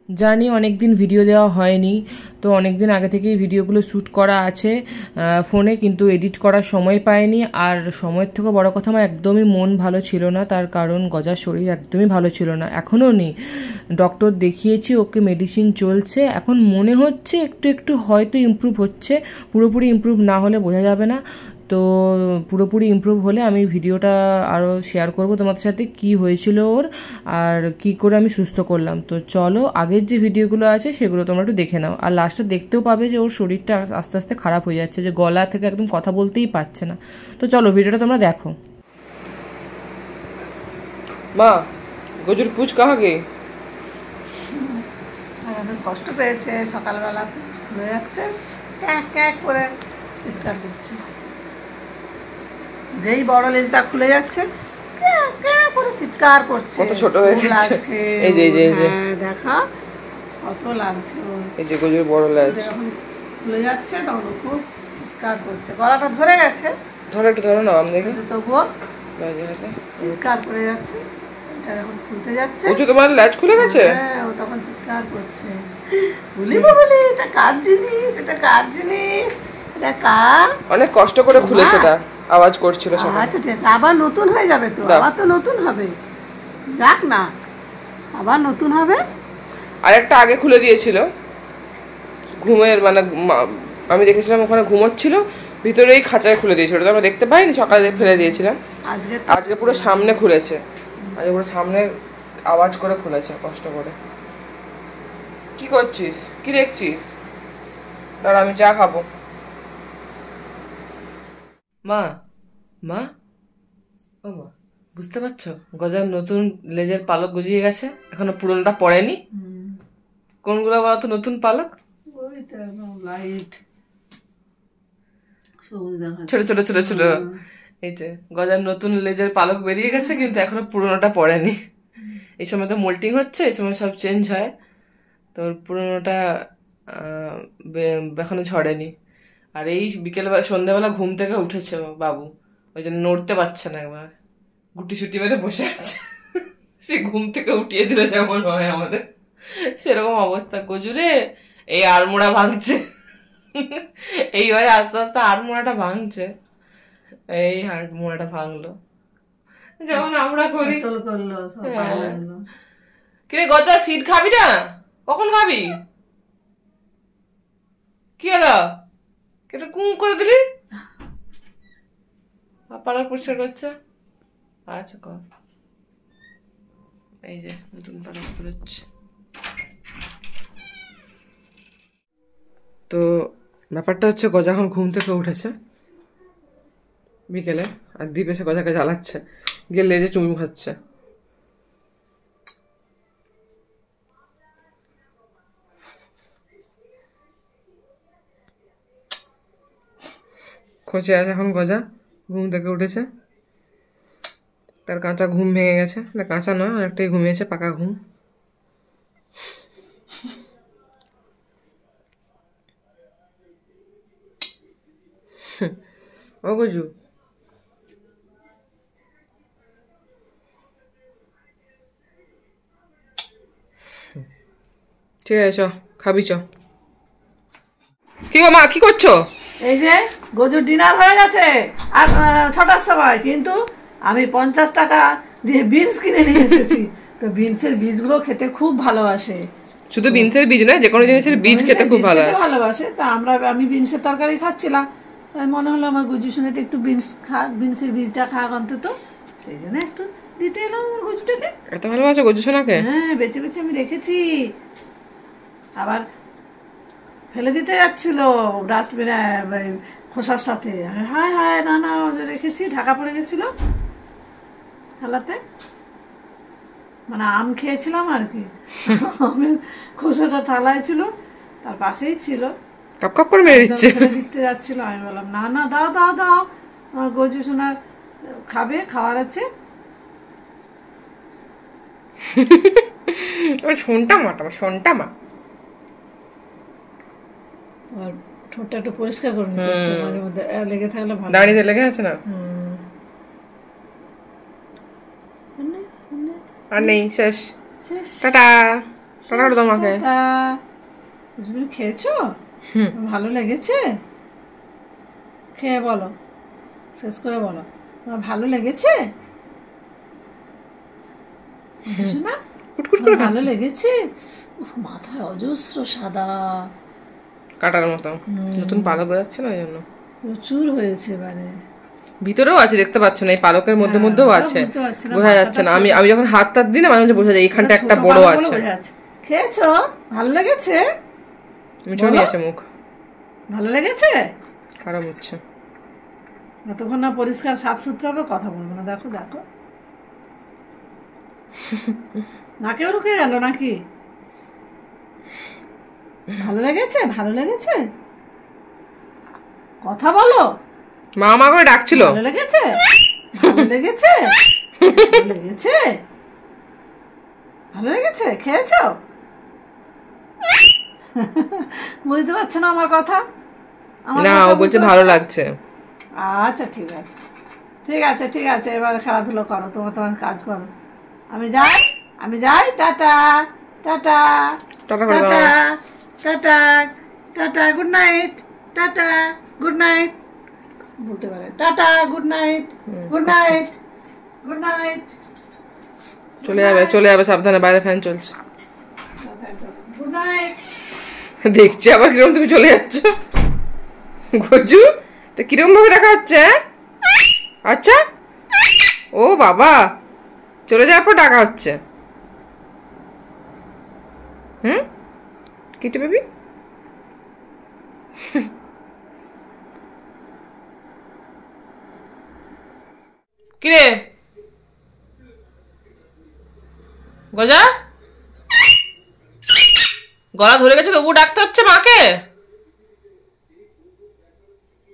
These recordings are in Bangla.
জানি অনেক দিন ভিডিও দেওয়া হয়নি, তো অনেক দিন আগে থেকেই ভিডিওগুলো শ্যুট করা আছে ফোনে, কিন্তু এডিট করার সময় পাইনি। আর সময়ের থেকে বড় কথা, আমার একদমই মন ভালো ছিল না, তার কারণ গজার শরীর একদমই ভালো ছিল না, এখনও নেই। ডক্টর দেখিয়েছি, ওকে মেডিসিন চলছে, এখন মনে হচ্ছে একটু একটু হয়তো ইমপ্রুভ হচ্ছে, পুরোপুরি ইমপ্রুভ না হলে বোঝা যাবে না। তো পুরোপুরি ইমপ্রুভ হলে আমি ভিডিওটা আরও শেয়ার করব তোমাদের সাথে, কি হয়েছিল ওর আর কি করে আমি সুস্থ করলাম। তো চলো, আগের যে ভিডিওগুলো আছে সেগুলো তোমরা একটু দেখে নাও, আর লাস্টে দেখতেও পাবে যে ওর শরীরটা আস্তে আস্তে খারাপ হয়ে যাচ্ছে, যে গলা থেকে একদম কথা বলতেই পারছে না। তো চলো ভিডিওটা তোমরা দেখো। মা, গজুর পুচ কাহা গে? কষ্ট পেয়েছে, সকালবেলা খুলে যাচ্ছে, ক্যাক ক্যাক করে চিৎকার করছে। যেই বড় লেজটা খুলে যাচ্ছে ক্যাক ক্যাক করে চিৎকার করছে। কত ছোট হয়ে লাগছে, এই যে এই যে এই যে দেখা কত লাগছে। এই যে গজুর বড় লেজ যখন খুলে যাচ্ছে তখন খুব চিৎকার করছে, গলাটা ধরে গেছে, ধরো একটু ধরো না, আমি দেখি। তবুও চিৎকার করে যাচ্ছে। এটা যখন খুলতে যাচ্ছে, ওজু তোমার লেজ খুলে গেছে, হ্যাঁ ও তখন চিৎকার করছে, বলি এটা কার জিনিস, এটা কার জিনিস, এটা কার। অনেক কষ্ট করে খুলেছে, এটা আওয়াজ করছিল সকালে। আচ্ছা ঠিক আছে, আবার নতুন হয়ে যাবে তো, আবার তো নতুন হবে, যাক না, আবার নতুন হবে। আর একটা আগে খুলে দিয়েছিল ঘুমের, মানে আমি দেখেছিলাম ওখানে ঘুমোচ্ছিল, ভিতরেই খাঁচায় খুলে দিয়েছিল, ওটা আমরা দেখতে পাইনি, সকালে ফেলে দিয়েছিলাম। আজকে পুরো সামনে খুলেছে, আজকে পুরো সামনে আওয়াজ করে খুলেছে, কষ্ট করে। কি করছিস, কি দেখছিস? আর আমি চা খাবো। মা, মা, ও মা, বুঝতে পারছো গজার নতুন লেজের পালক গজিয়ে গেছে, এখনো পুরোনোটা পড়েনি। কোনগুলো বলো তো নতুন পালক? লাইট ছোট ছোট ছোট ছোট, এই যে গজার নতুন লেজের পালক বেরিয়ে গেছে, কিন্তু এখনো পুরোনোটা পড়েনি। এই সময় তো মোল্টিং হচ্ছে, এই সময় সব চেঞ্জ হয়, তো পুরোনোটা এখনো ঝরেনি। আর এই বিকেলবেলা সন্ধ্যাবেলা ঘুম থেকে উঠেছে বাবু, ওই জন্য নড়তে পারছে না, একবার গুটি সুটি মেরে বসে আছে। সে ঘুম থেকে উঠিয়ে দিল যেমন হয় আমাদের, সেরকম অবস্থা। গজুরে এই আড়মোড়া ভাঙছে, এইবারে আস্তে আস্তে আড়মোড়াটা ভাঙছে, এই আড়মোড়াটা ভাঙলো যেমন আমরা করি। কিরে গজা, সিট খাবি না? কখন খাবি? কি হলো, কেটে কুম করে দিলি? পাড়ার পরিষ্কার করছে, আচ্ছা কর। এই যে নতুন পালক বেরোচ্ছে। তো ব্যাপারটা হচ্ছে, গজা এখন ঘুম থেকে উঠেছে বিকেলে, আর দীপ এসে গজাকে জ্বালাচ্ছে, গিয়ে লেজে চুমু খাচ্ছে। খোঁচে আছে এখন গজা, ঘুম থেকে উঠেছে, তার কাঁচা ঘুম ভেঙে গেছে, না কাঁচা নয়, অনেকটাই ঘুমিয়েছে, পাকা ঘুম। ও গজু, ঠিক আছে চ খাবি, চ। কি গো মা, কি করছো? এই যে গজুর ডিনার হয়ে গেছে আর 6টার সময়, কিন্তু আমি 50 টাকা দিয়ে বিনস কিনে নিয়ে এসেছি। তো বিনসের বীজগুলো খেতে খুব ভালোবাসে, শুধু বিনসের বীজ নয়, যে কোনো জিনিসের বীজ খেতে খুব ভালোবাসে। তা আমি বিনসের তরকারি খাচ্ছিলাম, মনে হলো আমার গজু শুনে একটু বিনসের বীজটা খাক অন্তত, সেই জন্য একটু দিতে এলাম আমার গজুটাকে। এত ভালোবাসো গজু সোনাকে? হ্যাঁ, বেছে বেছে আমি রেখেছি, আবার ফেলে দিতে যাচ্ছিল ডাস্টবিনে খোসার সাথে। হায় হায়, না না, রেখেছি, ঢাকা পড়ে গেছিল থালাতে, মানে আম খেয়েছিলাম আর কি, আমের খোসাটা থালায় ছিল, তার পাশেই ছিল, কাপ কাপ করে মেরে দিচ্ছে, ফেলে দিতে যাচ্ছিল। আমি বললাম না না, দাও দাও দাও, আমার গজু সোনার খাবে, খাওয়ার আছে। শোনটা মাটা, শোনটা মা, আর ঠোঁটটা একটু পরিষ্কার করে নিতে হচ্ছে মাঝে মধ্যে, লেগে থাকলে ভালো, দাঁড়িয়ে লেগে আছে না, আর নেই, শেষ, টাটা। টাটা করে দাও মাকে। তুমি খেয়েছো? ভালো লেগেছে? খেয়ে বলো, শেষ করে বলো তোমার ভালো লেগেছে না? ভালো লেগেছে। মাথায় অজস্র সাদা কাটার মতো নতুন পালক গজাচ্ছে না, ওই জন্য প্রচুর হয়েছে। এবারে ভিতরেও আছে, দেখতে পাচ্ছ না, এই পালকের মধ্যে মধ্যেও আছে, বোঝা যাচ্ছে না। আমি যখন হাত দিই না, মাঝে মাঝে বোঝা যায় এইখানটা একটা বড় আছে। খেয়েছো? ভালো লেগেছে? মিঠো নিয়েছে মুখ। ভালো লেগেছে? খারাপ হচ্ছে, যতক্ষণ না পরিষ্কার সাফ সুতরা হবে কথা বলবো না। দেখো দেখো নাকেও ঢুকে গেল নাকি? ভালো লেগেছে? ভালো লেগেছে? কথা বলো। মা মা করে ডাকছিল। ভালো লেগেছে? ভালো লেগেছে? ভালো লেগেছে? ভালো লেগেছে? খেয়েছো? বুঝতে পারছো না আমার কথা? না, ও বলছে ভালো লাগছে। আচ্ছা ঠিক আছে, ঠিক আছে, ঠিক আছে, এবার খেলাধুলো করো, তোমার কাজ করো। আমি যাই। Tata tata tata tata tata, good night. Tata good night বলতে পারে। Tata good night, good night, good night. চলে যাবে সাবধানে, বাইরে ফ্যান চলছে। Good night. দেখছি আবার কিরকম তুমি চলে যাচ্ছ। গজু, এটা কিরকম ভাবে দেখা হচ্ছে? আচ্ছা, ও বাবা, চলে যাওয়ার পর ডাকা হচ্ছে। কিটে বেবি, কিরে গজা, গলা ধরে গেছে, তবু ডাকতে হচ্ছে মাকে।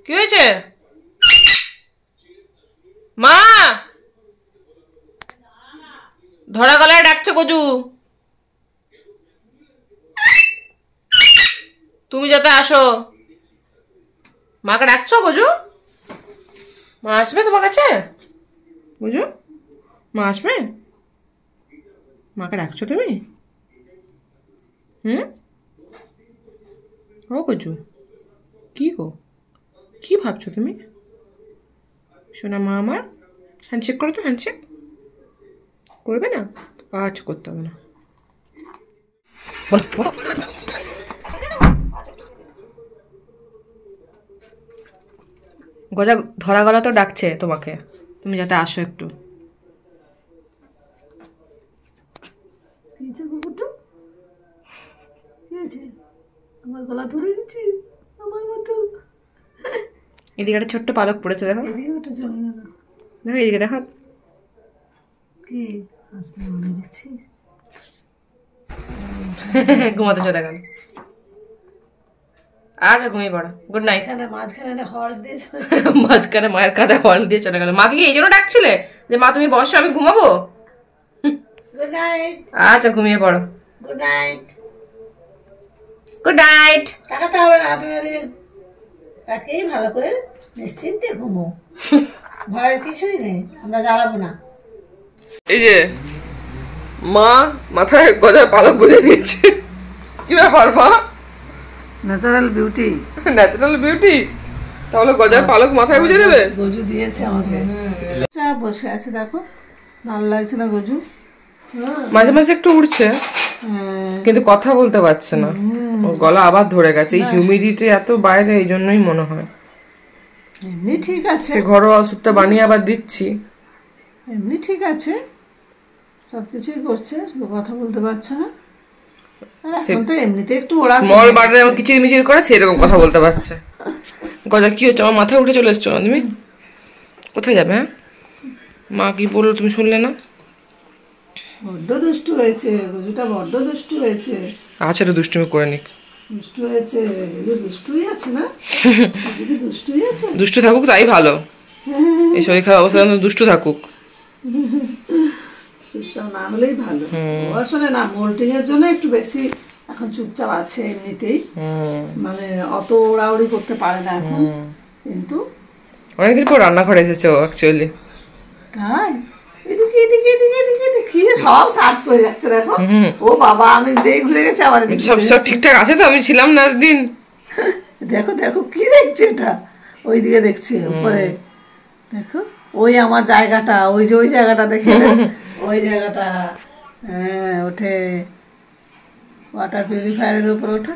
কি হয়েছে মা? ধরা গলায় ডাকছে গজু, তুমি যাতে আসো। মাকে ডাকছো গজু? মা আসবে তোমার কাছে? গজু, মা আসবে? মাকে ডাকছো তুমি? ও গজু, কি গো, কি ভাবছো তুমি? শোনা মা আমার, হ্যান্ডশেক করো তো, হ্যান্ডশেক করবে না? আচ্ছা, করতে হবে না। গজা ধরা গলা তো ডাকছে তোমাকে, তুমি যাতে আসো একটু। তোমার গলা ধরে গেছি আমার মতো। এদিকে একটা ছোট্ট পালক পড়েছে, দেখো। দেখো এদিকে, দেখো কি আসবে মনে দেখছিস? ঘুমাতে চলে গেল। আচ্ছা, ঘুমিয়ে পড়ো, গুড নাইট। মাঝখানে হল দিয়ে মাঝখানে মায়ের কাঁধে হল দিয়ে চলে গেল। মাকে কি এই জন্য ডাকছিলে যে মা তুমি বসো, আমি ঘুমাবো? Good night. আচ্ছা, ঘুমিয়ে পড়ো। Good night. Good night. তাকাতে হবে না, তুমি ওদিকে তাকেই ভালো করে নিশ্চিন্তে ঘুমো। ভয়ের কিছুই নেই, আমরা জ্বালাবো না। এই যে মা মাথায় গজার পালক গুঁজে নিয়েছে, কি ব্যাপার মা? Natural beauty. ন্যাচারাল বিউটি, তাহলে গজার পালক মাথায় গুঁজে দেবে? গজু দিয়েছে আমাকে। চা বসে আছে, দেখো ভালো লাগছে না গজু? মাঝে মাঝে একটু উঠছে, কিন্তু কথা বলতে পারছে না, ওর গলা আবার ধরে গেছে। এই হিউমিডিটি এত বাইরে, এই জন্যই মনে হয়। এমনি ঠিক আছে, ঘরোয়া ওষুধটা বানিয়ে আবার দিচ্ছি। এমনি ঠিক আছে, সবকিছুই করছে, শুধু কথা বলতে পারছে না। এখন তো এমনিতে একটু ওরা স্মল বার্ডে এমন কিচির মিচির করে সেরকম কথা বলতে পারছে। গজা কি হচ্ছে? আমার মাথায় উঠে চলে এসছো না তুমি? কোথায় যাবে? হ্যাঁ, মা কি বললো তুমি শুনলে না? বড্ড দুষ্টু হয়েছে গজুটা, বড্ড দুষ্টু হয়েছে। আচ্ছা, একটু দুষ্টুমি করে নিক। দুষ্টু হয়েছে, দুষ্টুই আছে না? দুষ্টুই আছে, দুষ্টু থাকুক, তাই ভালো। এই শরীর খারাপ অবস্থা দুষ্টু থাকুক, চুপচাপ না হলেই ভালো। আসলে না, মোল্টিং এর জন্য একটু বেশি এখন চুপচাপ আছে এমনিতেই, মানে অত ওড়াউড়ি করতে পারে না এখন। কিন্তু অনেকদিন পর রান্নাঘরে এসেছে ও অ্যাকচুয়ালি। তাই এদিকে এদিকে এদিকে এদিকে এদিকে সব সার্চ করে যাচ্ছে দেখো। ও বাবা, আমি যেই ভুলে গেছি আবার সব সব ঠিকঠাক আছে তো? আমি ছিলাম না দিন। দেখো দেখো কি দেখছে এটা, ওইদিকে দেখছে উপরে দেখো। ওই আমার জায়গাটা, ওই যে ওই জায়গাটা দেখে ওই জায়গাটা, হ্যাঁ ওঠে ওয়াটার পিউরিফায়ারের উপর ওঠা।